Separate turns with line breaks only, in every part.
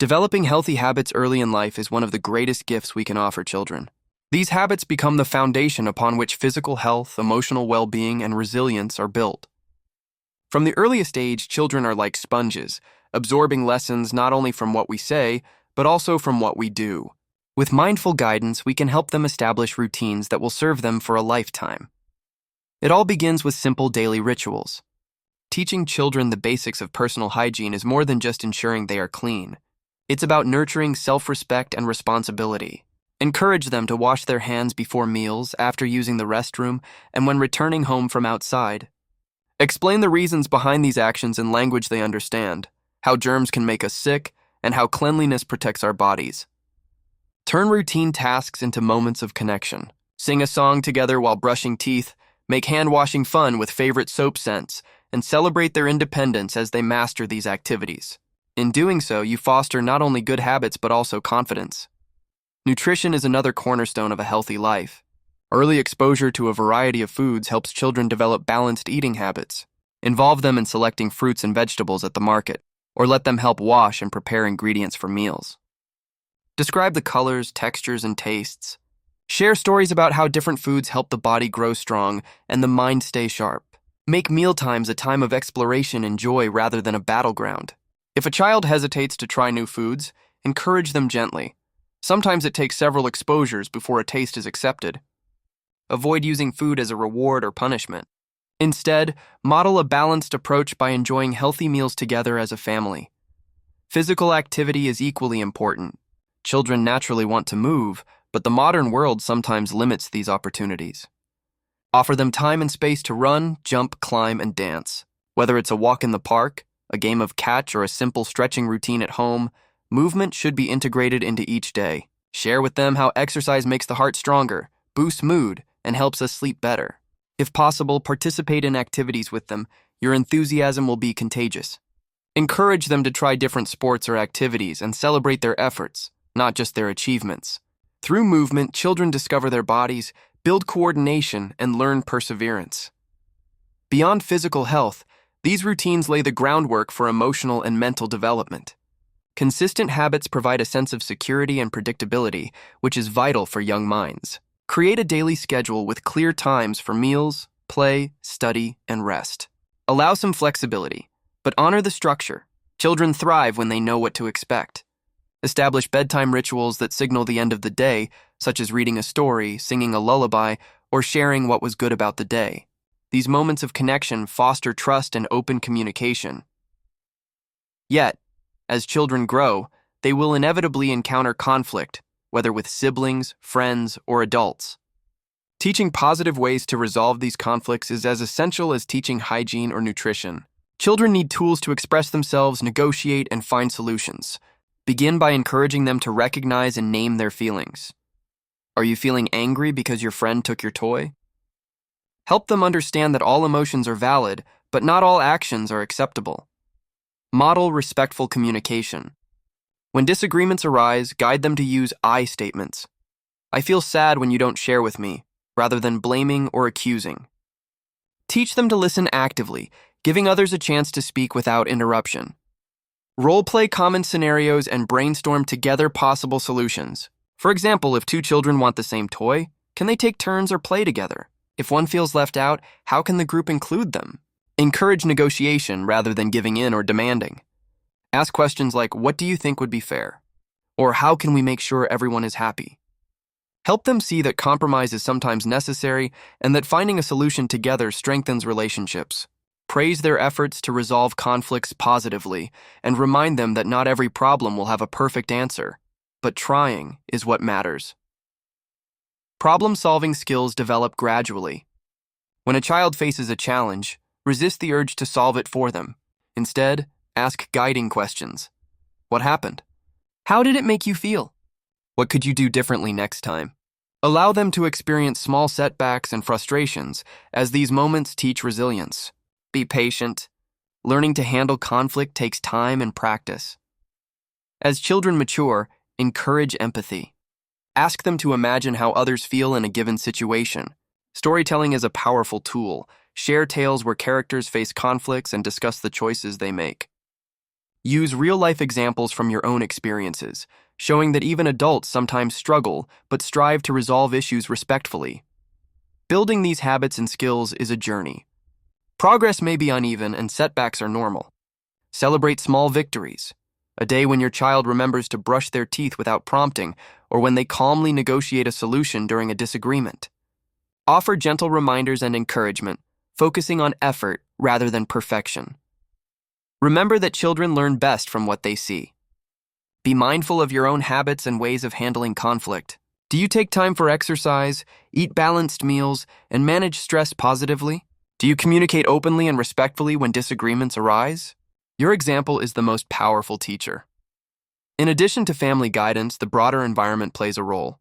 Developing healthy habits early in life is one of the greatest gifts we can offer children. These habits become the foundation upon which physical health, emotional well-being, and resilience are built. From the earliest age, children are like sponges, absorbing lessons not only from what we say, but also from what we do. With mindful guidance, we can help them establish routines that will serve them for a lifetime. It all begins with simple daily rituals. Teaching children the basics of personal hygiene is more than just ensuring they are clean. It's about nurturing self-respect and responsibility. Encourage them to wash their hands before meals, after using the restroom, and when returning home from outside. Explain the reasons behind these actions in language they understand, how germs can make us sick, and how cleanliness protects our bodies. Turn routine tasks into moments of connection. Sing a song together while brushing teeth, make hand-washing fun with favorite soap scents, and celebrate their independence as they master these activities. In doing so, you foster not only good habits but also confidence. Nutrition is another cornerstone of a healthy life. Early exposure to a variety of foods helps children develop balanced eating habits. Involve them in selecting fruits and vegetables at the market, or let them help wash and prepare ingredients for meals. Describe the colors, textures, and tastes. Share stories about how different foods help the body grow strong and the mind stay sharp. Make mealtimes a time of exploration and joy rather than a battleground. If a child hesitates to try new foods, encourage them gently. Sometimes it takes several exposures before a taste is accepted. Avoid using food as a reward or punishment. Instead, model a balanced approach by enjoying healthy meals together as a family. Physical activity is equally important. Children naturally want to move, but the modern world sometimes limits these opportunities. Offer them time and space to run, jump, climb, and dance. Whether it's a walk in the park, a game of catch, or a simple stretching routine at home, movement should be integrated into each day. Share with them how exercise makes the heart stronger, boosts mood, and helps us sleep better. If possible, participate in activities with them. Your enthusiasm will be contagious. Encourage them to try different sports or activities and celebrate their efforts, not just their achievements. Through movement, children discover their bodies, build coordination, and learn perseverance. Beyond physical health, these routines lay the groundwork for emotional and mental development. Consistent habits provide a sense of security and predictability, which is vital for young minds. Create a daily schedule with clear times for meals, play, study, and rest. Allow some flexibility, but honor the structure. Children thrive when they know what to expect. Establish bedtime rituals that signal the end of the day, such as reading a story, singing a lullaby, or sharing what was good about the day. These moments of connection foster trust and open communication. Yet, as children grow, they will inevitably encounter conflict, whether with siblings, friends, or adults. Teaching positive ways to resolve these conflicts is as essential as teaching hygiene or nutrition. Children need tools to express themselves, negotiate, and find solutions. Begin by encouraging them to recognize and name their feelings. Are you feeling angry because your friend took your toy? Help them understand that all emotions are valid, but not all actions are acceptable. Model respectful communication. When disagreements arise, guide them to use I statements. I feel sad when you don't share with me, rather than blaming or accusing. Teach them to listen actively, giving others a chance to speak without interruption. Role-play common scenarios and brainstorm together possible solutions. For example, if two children want the same toy, can they take turns or play together? If one feels left out, how can the group include them? Encourage negotiation rather than giving in or demanding. Ask questions like, what do you think would be fair? Or how can we make sure everyone is happy? Help them see that compromise is sometimes necessary and that finding a solution together strengthens relationships. Praise their efforts to resolve conflicts positively and remind them that not every problem will have a perfect answer, but trying is what matters. Problem-solving skills develop gradually. When a child faces a challenge, resist the urge to solve it for them. Instead, ask guiding questions. What happened? How did it make you feel? What could you do differently next time? Allow them to experience small setbacks and frustrations, as these moments teach resilience. Be patient. Learning to handle conflict takes time and practice. As children mature, encourage empathy. Ask them to imagine how others feel in a given situation. Storytelling is a powerful tool. Share tales where characters face conflicts and discuss the choices they make. Use real-life examples from your own experiences, showing that even adults sometimes struggle but strive to resolve issues respectfully. Building these habits and skills is a journey. Progress may be uneven and setbacks are normal. Celebrate small victories. A day when your child remembers to brush their teeth without prompting, or when they calmly negotiate a solution during a disagreement. Offer gentle reminders and encouragement, focusing on effort rather than perfection. Remember that children learn best from what they see. Be mindful of your own habits and ways of handling conflict. Do you take time for exercise, eat balanced meals, and manage stress positively? Do you communicate openly and respectfully when disagreements arise? Your example is the most powerful teacher. In addition to family guidance, the broader environment plays a role.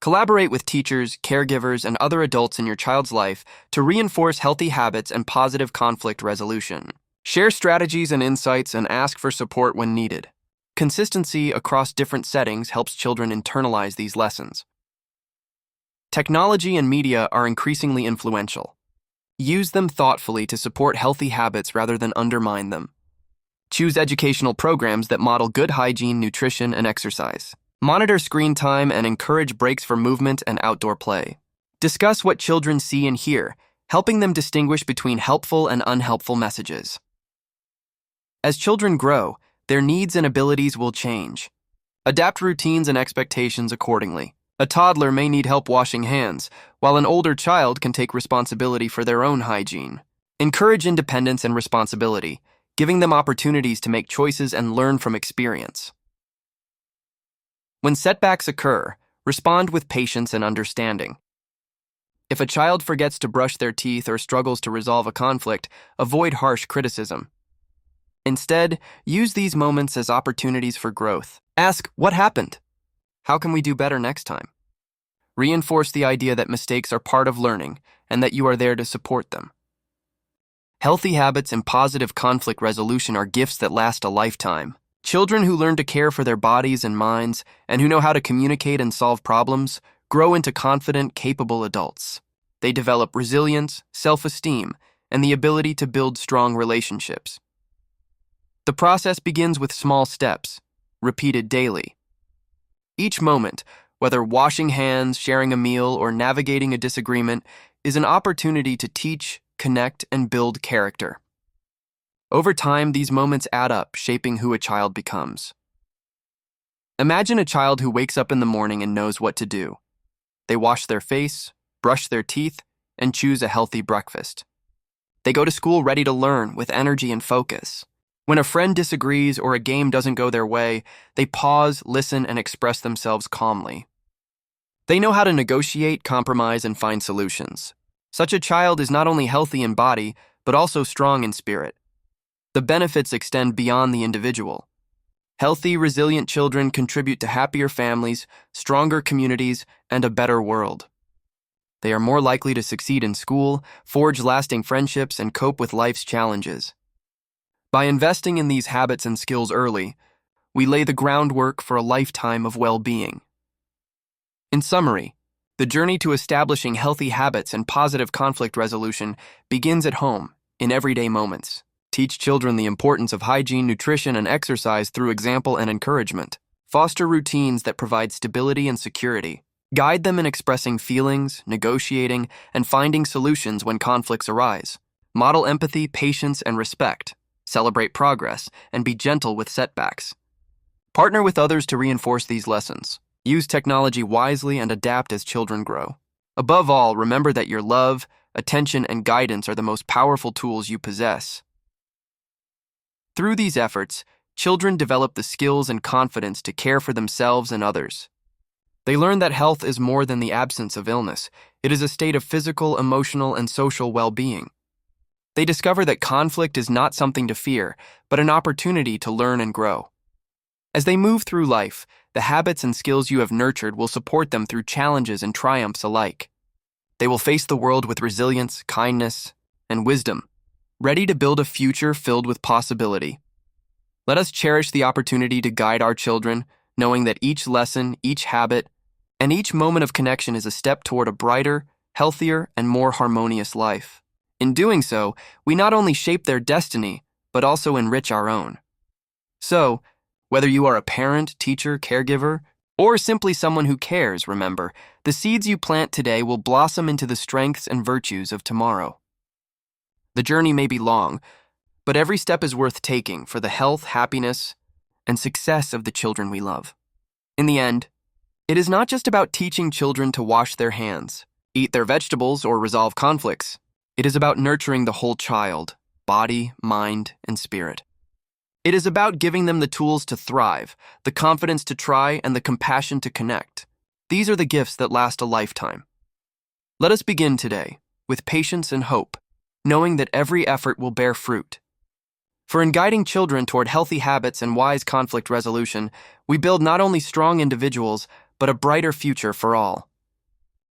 Collaborate with teachers, caregivers, and other adults in your child's life to reinforce healthy habits and positive conflict resolution. Share strategies and insights and ask for support when needed. Consistency across different settings helps children internalize these lessons. Technology and media are increasingly influential. Use them thoughtfully to support healthy habits rather than undermine them. Choose educational programs that model good hygiene, nutrition, and exercise. Monitor screen time and encourage breaks for movement and outdoor play. Discuss what children see and hear, helping them distinguish between helpful and unhelpful messages. As children grow, their needs and abilities will change. Adapt routines and expectations accordingly. A toddler may need help washing hands, while an older child can take responsibility for their own hygiene. Encourage independence and responsibility, giving them opportunities to make choices and learn from experience. When setbacks occur, respond with patience and understanding. If a child forgets to brush their teeth or struggles to resolve a conflict, avoid harsh criticism. Instead, use these moments as opportunities for growth. Ask, what happened? How can we do better next time? Reinforce the idea that mistakes are part of learning and that you are there to support them. Healthy habits and positive conflict resolution are gifts that last a lifetime. Children who learn to care for their bodies and minds and who know how to communicate and solve problems grow into confident, capable adults. They develop resilience, self-esteem, and the ability to build strong relationships. The process begins with small steps, repeated daily. Each moment, whether washing hands, sharing a meal, or navigating a disagreement, is an opportunity to teach, connect, and build character. Over time, these moments add up, shaping who a child becomes. Imagine a child who wakes up in the morning and knows what to do. They wash their face, brush their teeth, and choose a healthy breakfast. They go to school ready to learn, with energy and focus. When a friend disagrees or a game doesn't go their way, they pause, listen, and express themselves calmly. They know how to negotiate, compromise, and find solutions. Such a child is not only healthy in body, but also strong in spirit. The benefits extend beyond the individual. Healthy, resilient children contribute to happier families, stronger communities, and a better world. They are more likely to succeed in school, forge lasting friendships, and cope with life's challenges. By investing in these habits and skills early, we lay the groundwork for a lifetime of well-being. In summary, the journey to establishing healthy habits and positive conflict resolution begins at home, in everyday moments. Teach children the importance of hygiene, nutrition, and exercise through example and encouragement. Foster routines that provide stability and security. Guide them in expressing feelings, negotiating, and finding solutions when conflicts arise. Model empathy, patience, and respect. Celebrate progress, and be gentle with setbacks. Partner with others to reinforce these lessons. Use technology wisely and adapt as children grow. Above all, remember that your love, attention, and guidance are the most powerful tools you possess. Through these efforts, children develop the skills and confidence to care for themselves and others. They learn that health is more than the absence of illness. It is a state of physical, emotional, and social well-being. They discover that conflict is not something to fear, but an opportunity to learn and grow. As they move through life, the habits and skills you have nurtured will support them through challenges and triumphs alike. They will face the world with resilience, kindness, and wisdom, ready to build a future filled with possibility. Let us cherish the opportunity to guide our children, knowing that each lesson, each habit, and each moment of connection is a step toward a brighter, healthier, and more harmonious life. In doing so, we not only shape their destiny, but also enrich our own. So, whether you are a parent, teacher, caregiver, or simply someone who cares, remember, the seeds you plant today will blossom into the strengths and virtues of tomorrow. The journey may be long, but every step is worth taking for the health, happiness, and success of the children we love. In the end, it is not just about teaching children to wash their hands, eat their vegetables, or resolve conflicts. It is about nurturing the whole child, body, mind, and spirit. It is about giving them the tools to thrive, the confidence to try, and the compassion to connect. These are the gifts that last a lifetime. Let us begin today, with patience and hope, knowing that every effort will bear fruit. For in guiding children toward healthy habits and wise conflict resolution, we build not only strong individuals, but a brighter future for all.